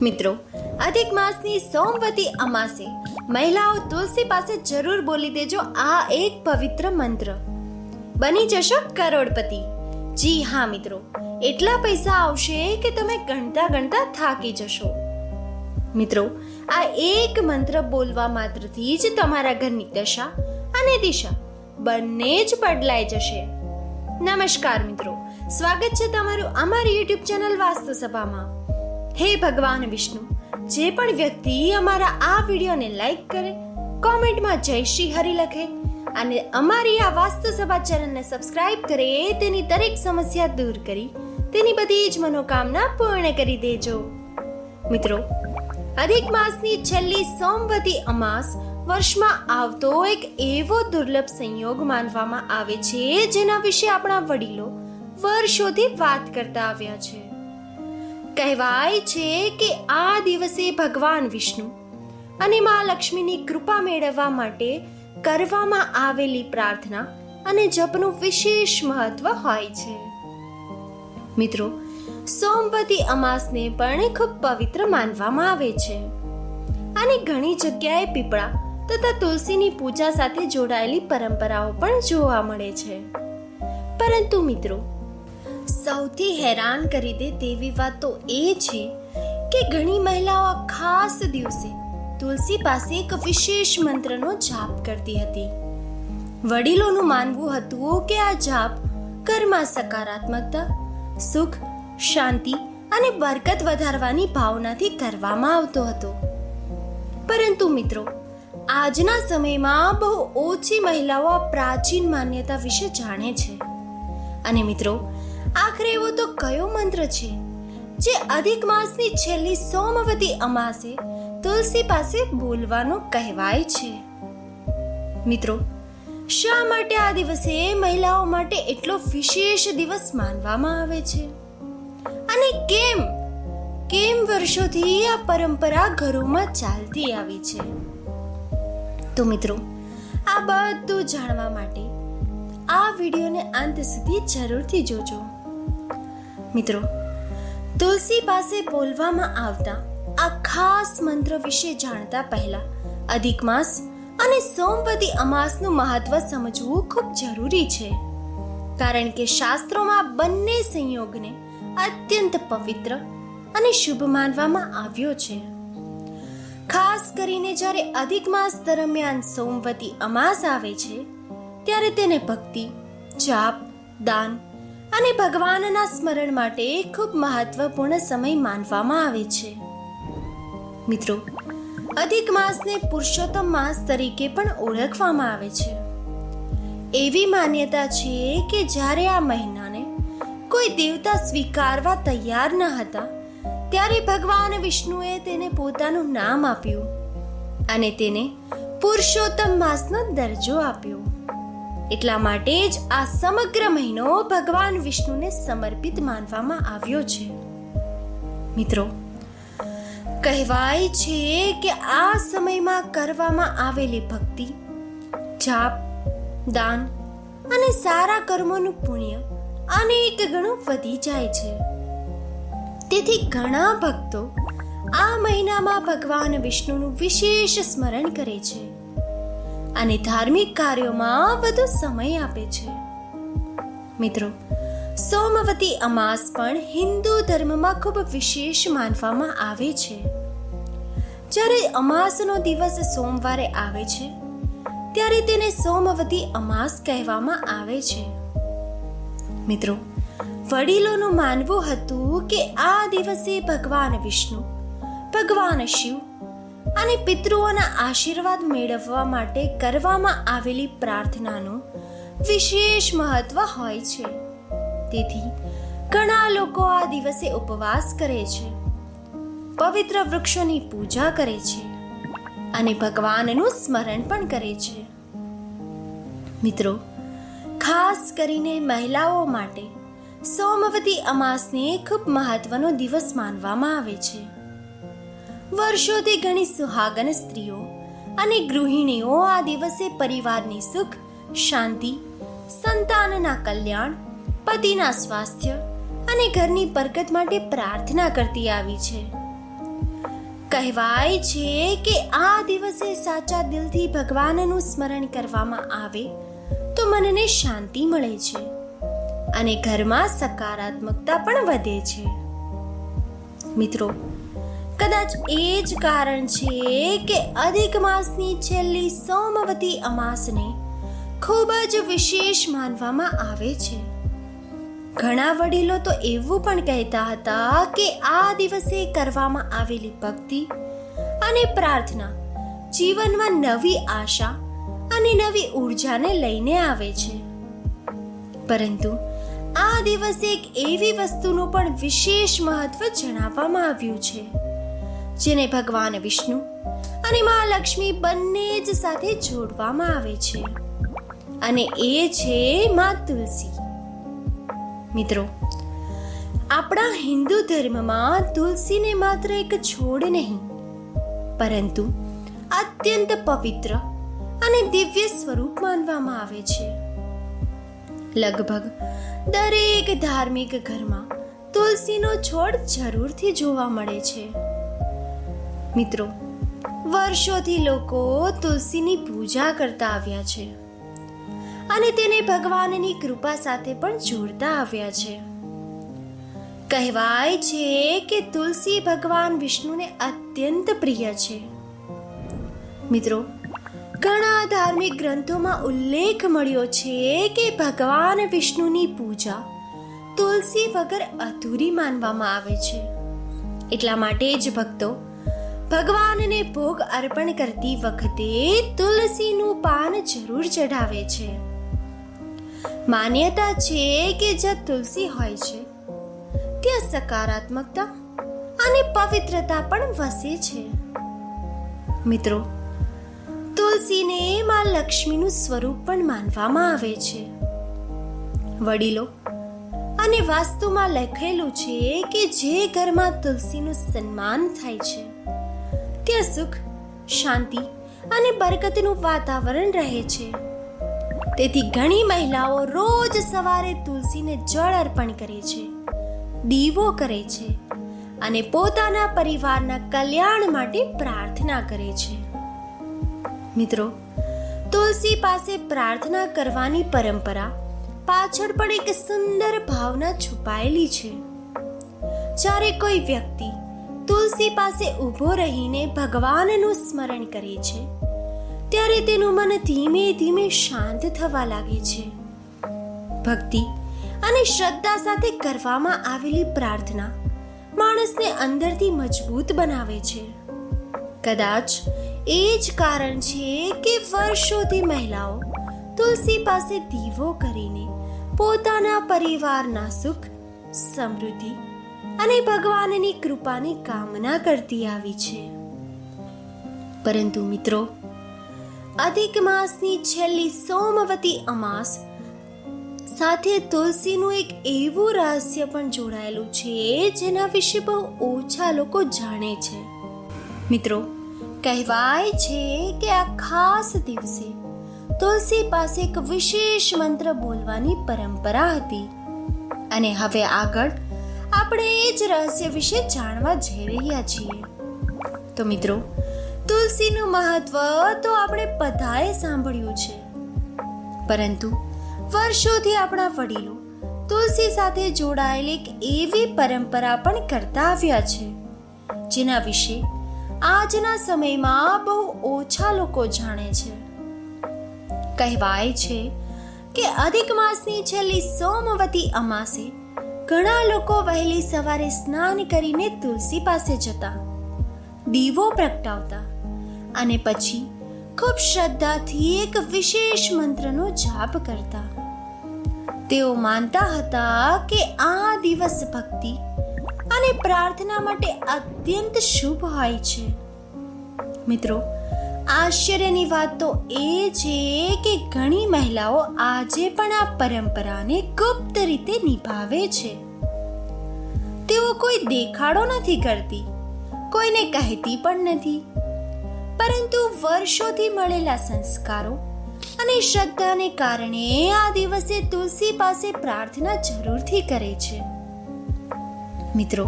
મિત્રો, અધિક માસની સોમવતી અમાસે મહિલાઓ તુલસી પાસે જરૂર બોલી દેજો આ એક પવિત્ર મંત્ર. બની જશો કરોડપતિ. જી હા મિત્રો, એટલા પૈસા આવશે કે તમે ગણતા ગણતા થાકી જશો. મિત્રો, આ એક મંત્ર બોલવા માત્રથી જ તમારા ઘરની દશા અને દિશા બંને જ બદલાઈ જશે. નમસ્કાર મિત્રો, સ્વાગત છે તમારું અમારી યુટ્યુબ ચેનલ વાસ્તુ સભામાં. હે ભગવાન વિષ્ણુ, જે પણ વ્યક્તિ અમારા આ વિડીયોને લાઈક કરે, કોમેન્ટમાં જય શ્રી હરિ લખે અને અમારી આ વાસ્તુ સભા ચેનલને સબસ્ક્રાઇબ કરે, તેની દરેક સમસ્યા દૂર કરી તેની બધી જ મનોકામના પૂર્ણ કરી દેજો. મિત્રો, અધિક માસની છેલ્લી સોમવતી અમાસ વર્ષમાં આવતો એક એવો દુર્લભ સંયોગ માનવામાં આવે છે, જેના વિશે આપણા વડીલો વર્ષોથી વાત કરતા આવ્યા છે. કહેવાય છે કે આ દિવસે ભગવાન વિષ્ણુ અને મા લક્ષ્મીની કૃપા મેળવવા માટે કરવામાં આવેલી પ્રાર્થના અને જપનું વિશેષ મહત્વ હોય છે. મિત્રો, સોમવતી અમાસને પણ ખૂબ પવિત્ર માનવામાં આવે છે અને ઘણી જગ્યાએ પીપળા તથા તુલસીની પૂજા સાથે જોડાયેલી પરંપરાઓ પણ જોવા મળે છે. પરંતુ મિત્રો, સૌથી હેરાન કરી દે તેવી વાત તો એ છે કે ઘણી મહિલાઓ ખાસ દિવસે તુલસી પાસે એક વિશેષ મંત્રનો જાપ કરતી હતી. વડીલોનું માનવું હતું કે આ જાપ ઘરમાં સકારાત્મકતા, સુખ, શાંતિ અને બરકત વધારવાની ભાવનાથી કરવામાં આવતો હતો. પરંતુ મિત્રો, આજના સમયમાં બહુ ઓછી મહિલાઓ આ પ્રાચીન માન્યતા વિશે જાણે છે. અને મિત્રો, આખરે એવો તો કયો મંત્ર છે જે અધિક માસની છેલ્લી સોમવતી અમાસે તુલસી પાસે બોલવાનો કહેવાય છે? મિત્રો, શા માટે આ દિવસે મહિલાઓ માટે એટલો વિશેષ દિવસ માનવામાં આવે છે અને કેમ વર્ષોથી આ પરંપરા ઘરોમાં ચાલતી આવી છે? તો મિત્રો, આ બધું જાણવા માટે આ વિડીયોને અંત સુધી જરૂરથી જોજો. મિત્રો, તુલસી પાસે બોલવામાં આવતા આ ખાસ મંત્ર વિશે જાણતા પહેલા અધિક માસ અને સોમવતી અમાસનું મહત્વ સમજવું ખૂબ જરૂરી છે. કારણ કે શાસ્ત્રોમાં બંને સંયોગને અત્યંત પવિત્ર અને શુભ માનવામાં આવ્યો છે. ખાસ કરીને જ્યારે અધિક માસ દરમિયાન સોમવતી અમાસ આવે છે, ત્યારે તેને ભક્તિ, જાપ, દાન અને ભગવાનના સ્મરણ માટે ખૂબ મહત્વપૂર્ણ સમય માનવામાં આવે છે. મિત્રો, અધિક માસને પુરુષોત્તમ માસ તરીકે પણ ઓળખવામાં આવે છે. એવી માન્યતા છે કે જ્યારે આ મહિનાને કોઈ દેવતા સ્વીકારવા તૈયાર ન હતા, ત્યારે ભગવાન વિષ્ણુએ તેને પોતાનું નામ આપ્યું અને તેને પુરુષોત્તમ માસનો દરજ્જો આપ્યો. એટલા માટે જ આ સમગ્ર મહિનો ભગવાન વિષ્ણુને સમર્પિત માનવામાં આવ્યો છે. મિત્રો, કહેવાય છે કે આ સમયમાં કરવામાં આવેલી ભક્તિ, જાપ, દાન અને સારા કર્મોનું પુણ્ય અનેક ગણું વધી જાય છે. તેથી ઘણા ભક્તો આ મહિનામાં ભગવાન વિષ્ણુનું વિશેષ સ્મરણ કરે છે અને ધાર્મિક કાર્યોમાં વધુ સમય આપે છે. મિત્રો, સોમવતી અમાસ પણ હિન્દુ ધર્મમાં ખૂબ વિશેષ માનવામાં આવે છે. જ્યારે અમાસનો દિવસ સોમવારે આવે છે, ત્યારે તેને સોમવતી અમાસ કહેવામાં આવે છે. મિત્રો, વડીલોનું માનવું હતું કે આ દિવસે ભગવાન વિષ્ણુ, ભગવાન શિવ અને પિતૃઓના આશીર્વાદ મેળવવા માટે કરવામાં આવેલી પ્રાર્થનાનું વિશેષ મહત્વ હોય છે. તેથી ઘણા લોકો આ દિવસે ઉપવાસ કરે છે, પવિત્ર વૃક્ષોની પૂજા કરે છે અને ભગવાનનું સ્મરણ પણ કરે છે. મિત્રો, ખાસ કરીને મહિલાઓ માટે સોમવતી અમાસને ખૂબ મહત્વનો દિવસ માનવામાં આવે છે. વર્ષોથી ઘણી સુહાગન સ્ત્રીઓ અને ગૃહિણીઓ આ દિવસે પરિવારની સુખ, શાંતિ, સંતાનના કલ્યાણ, પતિના સ્વાસ્થ્ય અને ઘરની બરકત માટે પ્રાર્થના કરતી આવી છે. કહેવાય છે કે આ દિવસે સાચા દિલથી ભગવાનનું સ્મરણ કરવામાં આવે તો મનને શાંતિ મળે છે અને ઘરમાં સકારાત્મકતા પણ વધે છે. મિત્રો, કદાચ એ જ કારણ છે કે અધિક માસની છેલ્લી સોમવતી અમાસને ખૂબ જ વિશેષ માનવામાં આવે છે. ઘણા વડીલો તો એવું પણ કહેતા હતા કે આ દિવસે કરવામાં આવેલી ભક્તિ અને પ્રાર્થના જીવનમાં નવી આશા અને નવી ઉર્જાને લઈને આવે છે. પરંતુ આ દિવસે એક એવી વસ્તુનું પણ વિશેષ મહત્વ જણાવવામાં આવ્યું છે જેને ભગવાન વિષ્ણુ અને મા લક્ષ્મી બંને જ સાથે જોડવામાં આવે છે, અને એ છે મા તુલસી. મિત્રો, આપણા હિન્દુ ધર્મમાં તુલસીને માત્ર એક છોડ નહીં પરંતુ અત્યંત પવિત્ર અને દિવ્ય સ્વરૂપ માનવામાં આવે છે. લગભગ દરેક ધાર્મિક ઘરમાં તુલસીનો છોડ જરૂરથી જોવા મળે છે. મિત્રો, વર્ષોથી લોકો તુલસીની પૂજા કરતા આવ્યા છે અને તેને ભગવાનની કૃપા સાથે પણ જોડતા આવ્યા છે. કહેવાય છે કે તુલસી ભગવાન વિષ્ણુને અત્યંત પ્રિય છે. મિત્રો, ઘણા ધાર્મિક ગ્રંથોમાં ઉલ્લેખ મળ્યો છે કે ભગવાન વિષ્ણુની પૂજા તુલસી વગર અધૂરી માનવામાં આવે છે. એટલા માટે જ ભક્તો ભગવાનને ભોગ અર્પણ કરતી વખતે તુલસીનું પાન જરૂર ચઢાવે છે. માન્યતા છે કે જ્યાં તુલસી હોય છે ત્યાં સકારાત્મકતા અને પવિત્રતા પણ વસે છે. મિત્રો, તુલસીને માં લક્ષ્મીનું સ્વરૂપ પણ માનવામાં આવે છે. વડીલો અને વાસ્તુમાં લખેલું છે કે જે ઘરમાં તુલસીનું સન્માન થાય છે ત્યાં સુખ, શાંતિ અને બરકતનું વાતાવરણ રહે છે. તેથી ઘણી મહિલાઓ રોજ સવારે તુલસીને જળ અર્પણ કરે છે, દીવો કરે છે અને પોતાના પરિવારના કલ્યાણ માટે પ્રાર્થના કરે છે. મિત્રો, તુલસી પાસે પ્રાર્થના કરવાની પરંપરા પાછળ પણ એક સુંદર ભાવના છુપાયેલી છે. જ્યારે કોઈ વ્યક્તિ તુલસી પાસે ઊભો રહીને ભગવાનનું સ્મરણ કરે છે ત્યારે તેનું મન ધીમે ધીમે શાંત થવા લાગે છે. ભક્તિ અને શ્રદ્ધા સાથે કરવામાં આવેલી પ્રાર્થના માણસને અંદરથી મજબૂત બનાવે છે. કદાચ એ જ કારણ છે કે વર્ષોથી મહિલાઓ તુલસી પાસે દીવો કરીને પોતાના પરિવારના સુખ, સમૃદ્ધિ અને ભગવાનની કૃપાની કામના કરતી આવી છે. પરંતુ મિત્રો, અધિક માસની છેલ્લી સોમવતી અમાસ સાથે તુલસીનું એક એવું રહસ્ય પણ જોડાયેલું છે જેના વિશે બહુ ઓછા લોકો જાણે છે. મિત્રો, કહેવાય છે કે આ ખાસ દિવસે તુલસી પાસે એક વિશેષ મંત્ર બોલવાની પરંપરા હતી, અને હવે આગળ આપણે એ જ રહસ્ય વિશે જાણવા જઈ રહ્યા છીએ. તો મિત્રો, તુલસીનું મહત્વ તો આપણે બધાએ સાંભળ્યું છે, પરંતુ વર્ષોથી આપણા વડીલો તુલસી સાથે જોડાયેલી એક એવી પરંપરા પણ કરતા આવ્યા છે જેના વિશે આજના સમયમાં બહુ ઓછા લોકો જાણે છે. કહેવાય છે કે અધિક માસની છેલ્લી સોમવતી અમાસે ઘણા લોકો વહેલી સવારે સ્નાન કરીને તુલસી પાસે જતા, દીવો પ્રગટાવતા અને પછી ખૂબ શ્રદ્ધાથી એક વિશેષ મંત્રનો જાપ કરતા. તેઓ માનતા હતા કે આ દિવસ ભક્તિ અને પ્રાર્થના માટે અત્યંત શુભ હોય છે. મિત્રો, આશ્ચર્યની વાત તો એ છે કે ઘણી મહિલાઓ આજે પણ આ પરંપરાને ગુપ્ત રીતે નિભાવે છે. તેઓ કોઈ દેખાડો નથી કરતી, કોઈને કહેતી પણ નથી, પરંતુ વર્ષોથી મળેલા સંસ્કારો અને શ્રદ્ધાને કારણે આ દિવસે તુલસી પાસે પ્રાર્થના જરૂરથી કરે છે. મિત્રો,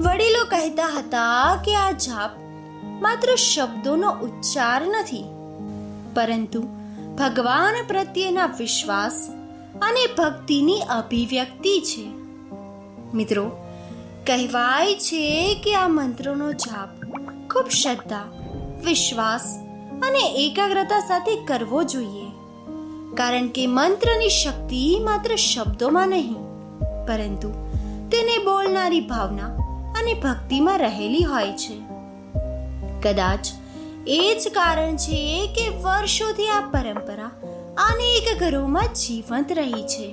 વડીલો કહેતા હતા કે આ જાપ માત્ર શબ્દોનો ઉચ્ચાર નથી, પરંતુ ભગવાન પ્રત્યેના વિશ્વાસ અને ભક્તિની અભિવ્યક્તિ છે. મિત્રો, કહેવાય છે કે આ મંત્રોનો જાપ ખૂબ શ્રદ્ધા, વિશ્વાસ અને એકાગ્રતા સાથે કરવો જોઈએ, કારણ કે મંત્રની શક્તિ માત્ર શબ્દોમાં નહીં, પરંતુ તેને બોલનારી ભાવના અને ભક્તિમાં રહેલી હોય છે. કદાચ એ જ કારણ છે કે વર્ષોથી આ પરંપરા અનેક ઘરોમાં જીવંત રહી છે.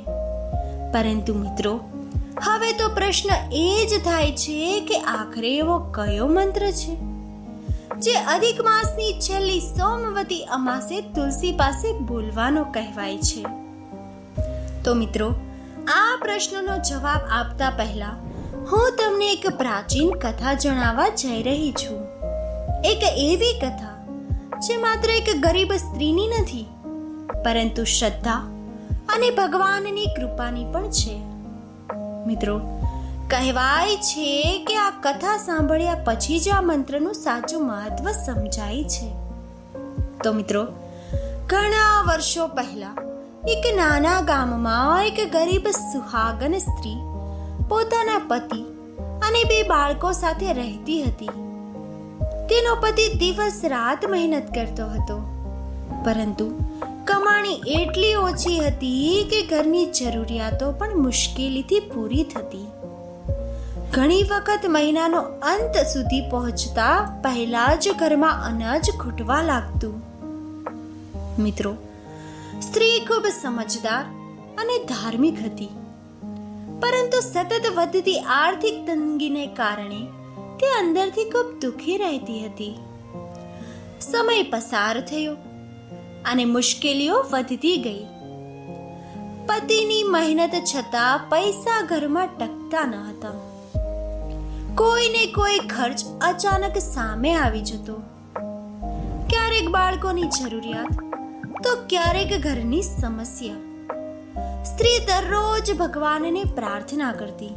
પરંતુ મિત્રો, હવે તો પ્રશ્ન એ જ થાય છે કે આખરે એવો કયો મંત્ર છે જે અધિક માસની છેલ્લી સોમવતી અમાસે તુલસી પાસે બોલવાનો કહેવાય છે? તો મિત્રો, આ પ્રશ્નનો જવાબ આપતા પહેલા હું તમને એક પ્રાચીન કથા જણાવવા જઈ રહી છું. એક એવી કથા જે માત્ર એક ગરીબ સ્ત્રીની નથી, પરંતુ શ્રદ્ધા અને ભગવાનની કૃપાની પણ છે. મિત્રો, કહેવાય છે કે આ કથા સાંભળ્યા પછી જ આ મંત્રનું સાચું મહત્વ સમજાય છે. તો મિત્રો, ઘણા વર્ષો પહેલા એક નાના ગામમાં એક ગરીબ સુહાગન સ્ત્રી પોતાના પતિ અને 2 બાળકો સાથે રહેતી હતી. તેનો પતિ દિવસ રાત મહેનત કરતો હતો, પરંતુ કમાણી એટલી ઓછી હતી કે ઘરની જરૂરિયાતો પણ મુશ્કેલીથી પૂરી થતી. ઘણી વખત મહિનાનો અંત સુધી પહોંચતા પહેલા જ ઘરમાં અનાજ ખૂટવા લાગતું. મિત્રો, સ્ત્રી ખૂબ સમજદાર અને ધાર્મિક હતી, પરંતુ સતત વધતી આર્થિક તંગીને કારણે તે અંદરથી ખૂબ દુઃખી રહેતી હતી. સમય પસાર થયો અને મુશ્કેલીઓ વધતી ગઈ. પતિની મહેનત છતાં પૈસા ઘરમાં ટકતા ન હતા. કોઈને કોઈ ખર્ચ અચાનક સામે આવી જતો. ક્યારેક બાળકોની જરૂરિયાત તો ક્યારેક ઘરની સમસ્યા. સ્ત્રી દરરોજ ભગવાનને પ્રાર્થના કરતી,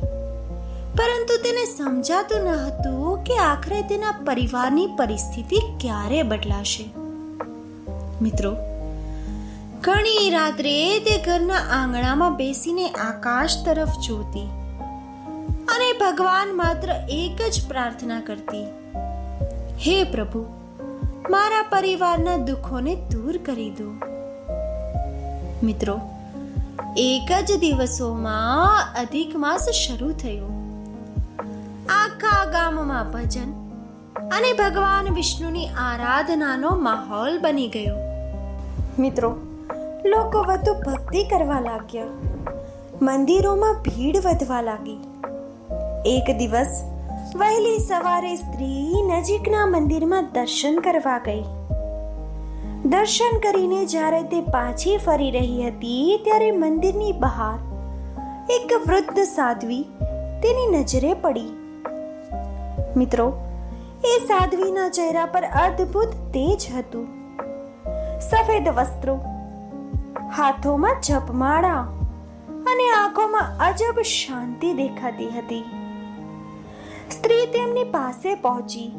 પરંતુ તેને સમજાતું ન હતું કે આખરે તેના પરિવારની પરિસ્થિતિ ક્યારે બદલાશે. મિત્રો, ઘણી રાત્રે તે ઘરના આંગણામાં બેસીને આકાશ તરફ જોતી અને ભગવાન માત્ર એક જ પ્રાર્થના કરતી, હે પ્રભુ, મારા પરિવારના દુઃખોને દૂર કરી દો. મિત્રો, એક જ દિવસોમાં અધિક માસ શરૂ થયો. આખા ગામમાં ભજન અને ભગવાન વિષ્ણુની આરાધનાનો માહોલ બની ગયો. મિત્રો, લોકો વધુ ભક્તિ કરવા લાગ્યા. મંદિરોમાં ભીડ વધવા લાગી. એક દિવસ વહેલી સવારે સ્ત્રી નજીકના મંદિરમાં દર્શન કરવા ગઈ. દર્શન કરીને જ્યારે તે પાછી ફરી રહી હતી, ત્યારે મંદિરની બહાર એક વૃદ્ધ સાધ્વી તેની નજરે પડી. મિત્રો, એ સાધ્વીના ચહેરા પર અદ્ભુત તેજ હતું. સફેદ વસ્ત્રો, હાથોમાં જપમાળા અને આંખોમાં અજબ શાંતિ દેખાતી હતી. સ્ત્રી તેમની પાસે પહોંચી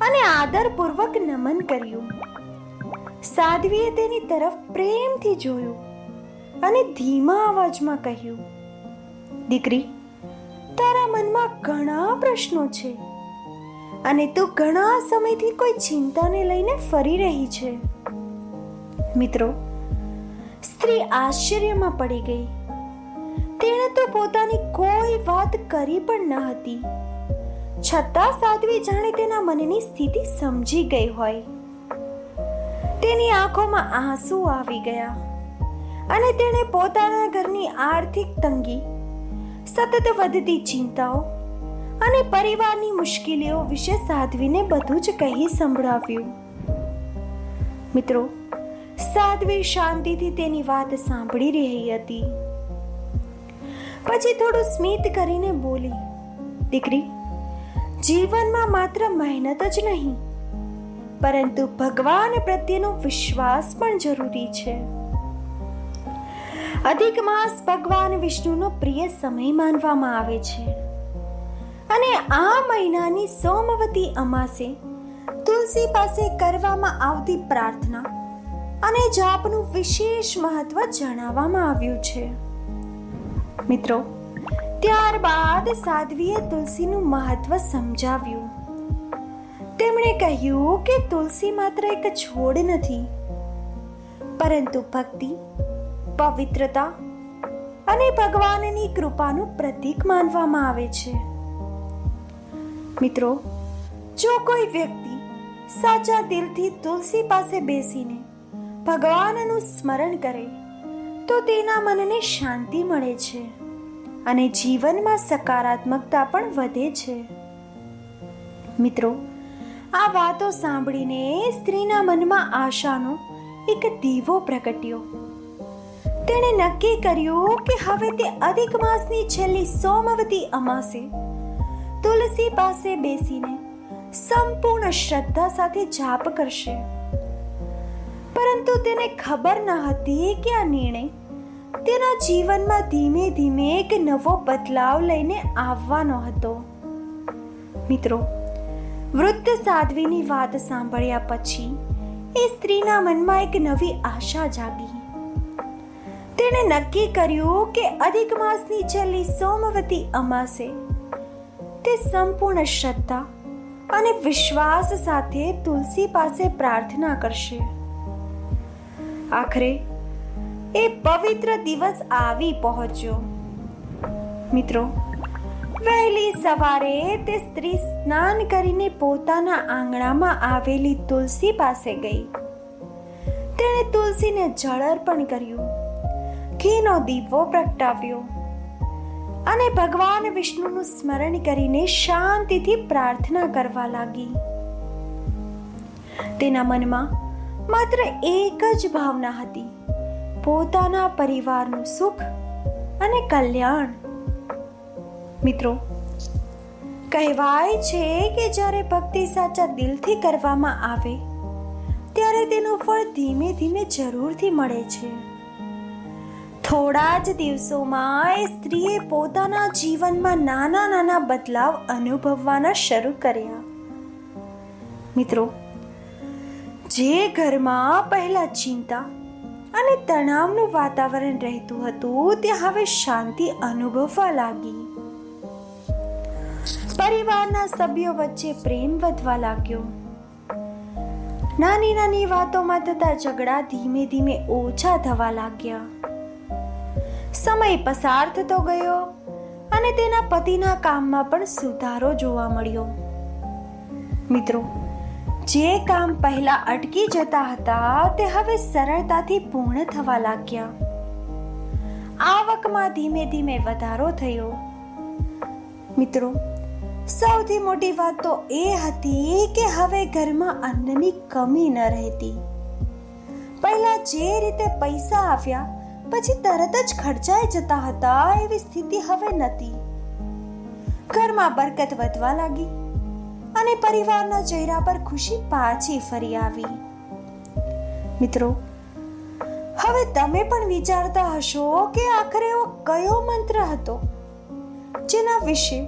અને આદરપૂર્વક નમન કર્યું. સાધ્વીએ તેની તરફ પ્રેમથી જોયું અને ધીમા અવાજમાં કહ્યું, દીકરી, તારા મનમાં ઘણા પ્રશ્નો છે અને તું ઘણા સમયથી કોઈ ચિંતાને લઈને ફરી રહી છે. મિત્રો, સ્ત્રી આશ્ચર્યમાં પડી ગઈ. તેણે તો પોતાની કોઈ વાત કરી પણ ન હતી, છતાં સાધ્વી જાણે તેના મનની સ્થિતિ સમજી ગઈ હોય. તેની આંખોમાં આંસુ આવી ગયા અને તેણે પોતાના ઘરની આર્થિક તંગી, સતત વધતી ચિંતાઓ અને પરિવારની મુશ્કેલીઓ વિશે સાધ્વીને બધું જ કહી સંભળાવ્યું. મિત્રો, સાધ્વી શાંતિથી તેની વાત સાંભળી રહી હતી. પછી થોડું સ્મિત કરીને બોલી, દીકરી, જીવનમાં માત્ર મહેનત જ નહીં, પરંતુ ભગવાન પ્રત્યેનો વિશ્વાસ પણ જરૂરી છે. અધિક માસ ભગવાન વિષ્ણુનો પ્રિય સમય માનવામાં આવે છે અને આ મહિનાની સોમવતી અમાસે તુલસી પાસે કરવામાં આવતી પ્રાર્થના અને જાપનું વિશેષ મહત્વ જણાવવામાં આવ્યું છે. મિત્રો, ત્યારબાદ સાધ્વીએ તુલસીનું મહત્વ સમજાવ્યું. તેમણે કહ્યું કે તુલસી માત્ર એક છોડ નથી, પરંતુ ભક્તિ, પવિત્રતા અને ભગવાનની કૃપાનું પ્રતીક માનવામાં આવે છે. મિત્રો, જો કોઈ વ્યક્તિ સાચા દિલથી તુલસી પાસે બેસીને ભગવાનનું સ્મરણ કરે તો તેના મનને શાંતિ મળે છે અને જીવનમાં સકારાત્મકતા પણ વધે છે. મિત્રો, આ વાતો સાંભળીને સ્ત્રીના મનમાં આશાનો એક દીવો પ્રગટ્યો. તેણે નક્કી કર્યું કે હવે તે અધિક માસની છેલ્લી સોમવતી અમાસે તુલસી પાસે બેસીને સંપૂર્ણ શ્રદ્ધા સાથે જાપ કરશે. પરંતુ તેને ખબર ન હતી કે આ નિર્ણય તેના જીવનમાં ધીમે ધીમે એક નવો બદલાવ લઈને આવવાનો હતો. મિત્રો, વૃદ્ધ સાધ્વીની વાત સાંભળ્યા પછી એ સ્ત્રીના મનમાં એક નવી આશા જાગી. તેણે નક્કી કર્યું કે અધિક માસની છેલ્લી સોમવતી અમાસે તે સંપૂર્ણ શ્રદ્ધા અને વિશ્વાસ સાથે તુલસી પાસે પ્રાર્થના કરશે. આખરે એ પવિત્ર દિવસ આવી પહોંચ્યો. મિત્રો, વહેલી સવારે તે સ્ત્રી સ્નાન કરીને પોતાના આંગણામાં આવેલી તુલસી પાસે ગઈ. તેણે તુલસીને જળ અર્પણ કર્યું, ઘીનો દીવો પ્રગટાવ્યો અને ભગવાન વિષ્ણુનું સ્મરણ કરીને શાંતિથી પ્રાર્થના કરવા લાગી. તેના મનમાં માત્ર એક જ ભાવના હતી, પોતાના પરિવારનું સુખ અને કલ્યાણ. મિત્રો, કહેવાય છે કે જ્યારે ભક્તિ સાચા દિલથી કરવામાં આવે ત્યારે તેનું ફળ ધીમે ધીમે જરૂરથી મળે છે. થોડા જ દિવસોમાં એ સ્ત્રીએ પોતાના જીવનમાં નાના નાના બદલાવ અનુભવવાના શરૂ કર્યા. મિત્રો, જે ઘરમાં પહેલા ચિંતા અને તણાવનું વાતાવરણ રહેતું હતું તે હવે શાંતિ અનુભવવા લાગી. પરિવારના સભ્યો વચ્ચે પ્રેમ વધવા લાગ્યો. નાની નાની વાતોમાં થતા ઝઘડા ધીમે ધીમે ઓછા થવા લાગ્યા. સમય પસાર થતો ગયો અને તેના પતિના કામમાં પણ સુધારો જોવા મળ્યો. મિત્રો, જે કામ પહેલા અટકી જતા હતા તે હવે સરળતાથી પૂર્ણ થવા લાગ્યા. આવકમાં ધીમે ધીમે વધારો થયો. મિત્રો, સૌથી મોટી વાત તો એ હતી કે હવે ઘરમાં અન્નની કમી ન રહેતી. પહેલા જે રીતે પૈસા આવ્યા પછી તરત જ ખર્ચાઈ જતા હતા એવી સ્થિતિ હવે નથી. ઘરમાં બરકત વધવા લાગી અને પરિવારના ચહેરા પર ખુશી પાછી ફરી આવી. મિત્રો, હવે તમે પણ વિચારતા હશો કે આખરે એવો કયો મંત્ર હતો જેના વિશે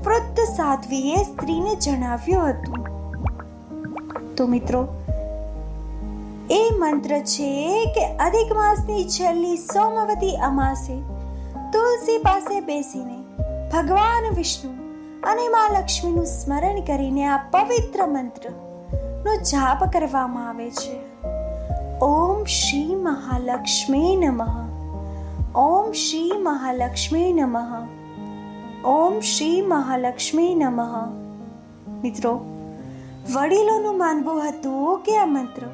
વૃદ્ધ સાધ્વીએ સ્ત્રીને જણાવ્યું હતું. તો મિત્રો, એ મંત્ર છે કે અધિક માસની છેલ્લી સોમવતી અમાસે તુલસી પાસે બેસીને ભગવાન વિષ્ણુ અને મા લક્ષ્મીનું સ્મરણ કરીને આ પવિત્ર મંત્રનો જાપ કરવામાં આવે છે. ઓમ શ્રી મહાલક્ષ્મી નમઃ. ઓમ શ્રી મહાલક્ષ્મી નમઃ. ઓમ શ્રી મહાલક્ષ્મી નમઃ. મિત્રો, વડીલોનું માનવું હતું કે આ મંત્ર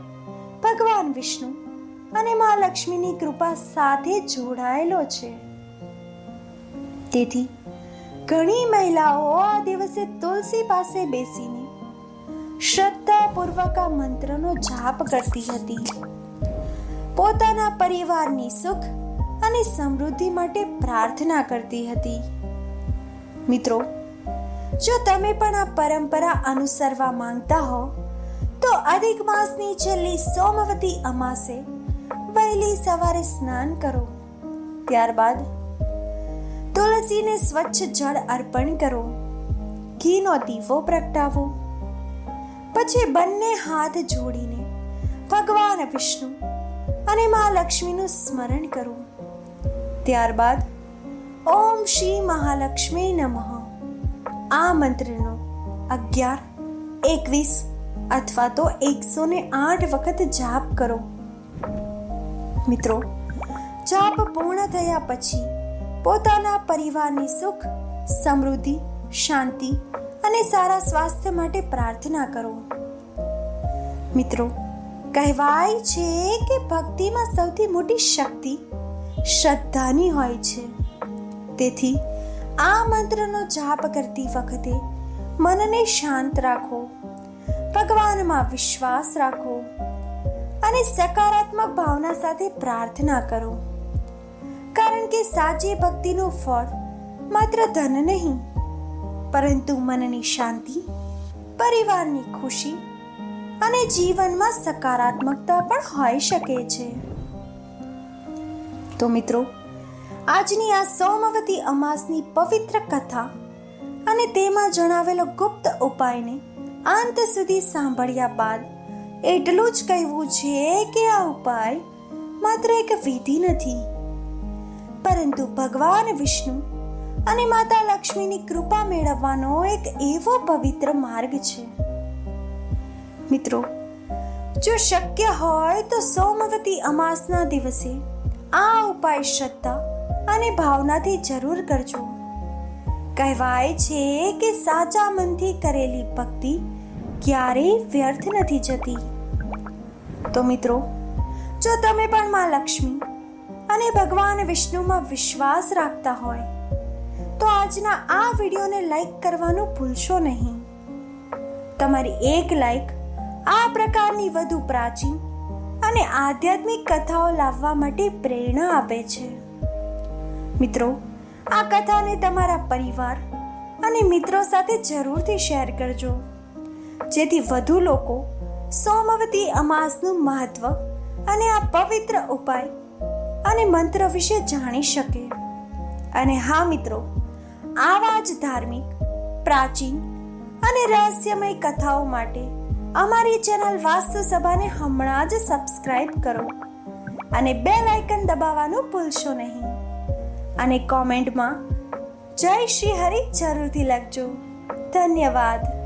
ભગવાન વિષ્ણુ અને મા લક્ષ્મીની કૃપા સાથે જોડાયેલો છે. તેથી ઘણી મહિલાઓ આ દિવસે તુલસી પાસે બેસીને શ્રદ્ધાપૂર્વક આ મંત્રનો જાપ કરતી હતી. પોતાના પરિવારની સુખ અને સમૃદ્ધિ માટે પ્રાર્થના કરતી હતી. મિત્રો, જો તમે પણ આ પરંપરા અનુસરવા માંગતા હો તો અધિક માસની છેલ્લી સોમવતી અમાસે વહેલી સવારે સ્નાન કરો. ત્યારબાદ તુલસીને સ્વચ્છ જળ અર્પણ કરો ઘીનો દીવો પ્રગટાવો. પછી બંને હાથ જોડીને ભગવાન વિષ્ણુ અને મા લક્ષ્મીનું સ્મરણ કરો. ત્યારબાદ ઓમ શ્રી મહાલક્ષ્મી નમઃ આ મંત્રનો 11, 21 અથવા તો 108 વખત જાપ કરો. મિત્રો, જાપ પૂર્ણ થયા પછી પોતાના પરિવારની સુખ, સમૃદ્ધિ, શાંતિ અને સારા સ્વાસ્થ્ય માટે પ્રાર્થના કરો. મિત્રો, કહેવાય છે કે ભક્તિમાં સૌથી મોટી શક્તિ શ્રદ્ધાની હોય છે. તેથી આ મંત્રનો જાપ કરતી વખતે મનને શાંત રાખો, ભગવાનમાં વિશ્વાસ રાખો અને સકારાત્મક ભાવના સાથે પ્રાર્થના કરો. કારણ કે સાચી ભક્તિનું ફળ માત્ર ધન નહીં, પરંતુ મનની શાંતિ, પરિવારની ખુશી અને જીવનમાં સકારાત્મકતા પણ હોઈ શકે છે. તો મિત્રો, આજની આ સોમવતી અમાસની પવિત્ર કથા અને તેમાં જણાવેલો ગુપ્ત ઉપાયને અંત સુધી સાંભળ્યા બાદ એટલું જ કહેવું છે કે આ ઉપાય માત્ર એક વિધિ નથી, પરંતુ ભગવાન વિષ્ણુ અને માતા લક્ષ્મીની કૃપા મેળવવાનો એક એવો પવિત્ર માર્ગ છે. મિત્રો, જો શક્ય હોય તો સોમવતી અમાસના દિવસે આ ઉપાય શ્રદ્ધા અને ભાવનાથી જરૂર કરજો. કહેવાય છે કે સાચા મનથી કરેલી ભક્તિ ક્યારેય વ્યર્થ નથી જતી. તો મિત્રો, જો તમે પણ મા લક્ષ્મી અને ભગવાન વિષ્ણુમાં વિશ્વાસ રાખતા હોય તો આજના આ વિડીયોને લાઈક કરવાનું ભૂલશો નહીં. તમારી એક લાઈક આ પ્રકારની વધુ પ્રાચીન અને આધ્યાત્મિક કથાઓ લાવવા માટે પ્રેરણા આપે છે. મિત્રો, આ કથાને તમારા પરિવાર અને મિત્રો સાથે જરૂરથી શેર કરજો, જેથી વધુ લોકો સોમવતી અમાસનું મહત્વ અને આ પવિત્ર ઉપાય અને મંત્ર વિશે જાણી શકે. અને હા મિત્રો, આવા જ ધાર્મિક, પ્રાચીન અને રહસ્યમય કથાઓ માટે અમારી ચેનલ વાસ્તુ સભાને હમણાં જ સબસ્ક્રાઇબ કરો અને બેલ આઇકન દબાવવાનું ભૂલશો નહીં. અને કોમેન્ટમાં જય શ્રી હરિ જરૂરથી લખજો. ધન્યવાદ.